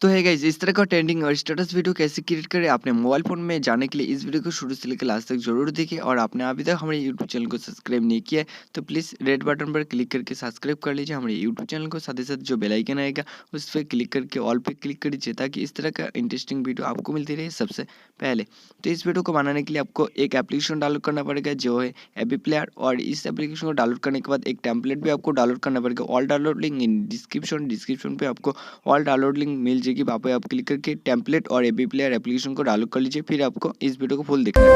तो है गाइस, इस तरह का ट्रेंडिंग और स्टेटस वीडियो कैसे क्रिएट करें आपने मोबाइल फ़ोन में जानने के लिए इस वीडियो को शुरू से लेकर लास्ट तक जरूर देखिए। और आपने अभी तक हमारे यूट्यूब चैनल को सब्सक्राइब नहीं किया है तो प्लीज़ रेड बटन पर क्लिक करके सब्सक्राइब कर लीजिए हमारे यूट्यूब चैनल को। साथ ही साथ जो बेल आइकन आएगा उस पर क्लिक करके ऑल पे क्लिक कर दीजिए ताकि इस तरह का इंटरेस्टिंग वीडियो आपको मिलती रहे सबसे पहले। तो इस वीडियो को बनाने के लिए आपको एक एप्लीकेशन डाउनलोड करना पड़ेगा जो है एबी प्लेयर। और इस एप्लीकेशन को डाउनलोड करने के बाद एक टेम्पलेट भी आपको डाउनलोड करना पड़ेगा। All download link in description पे आपको ऑल डाउनलोड लिंक मिल जाएगी। वहाँ पे आप क्लिक करके टेम्पलेट और एबी प्लेयर एप्लीकेशन को डाउनलोड कर लीजिए। फिर आपको इस वीडियो को फुल देखना है।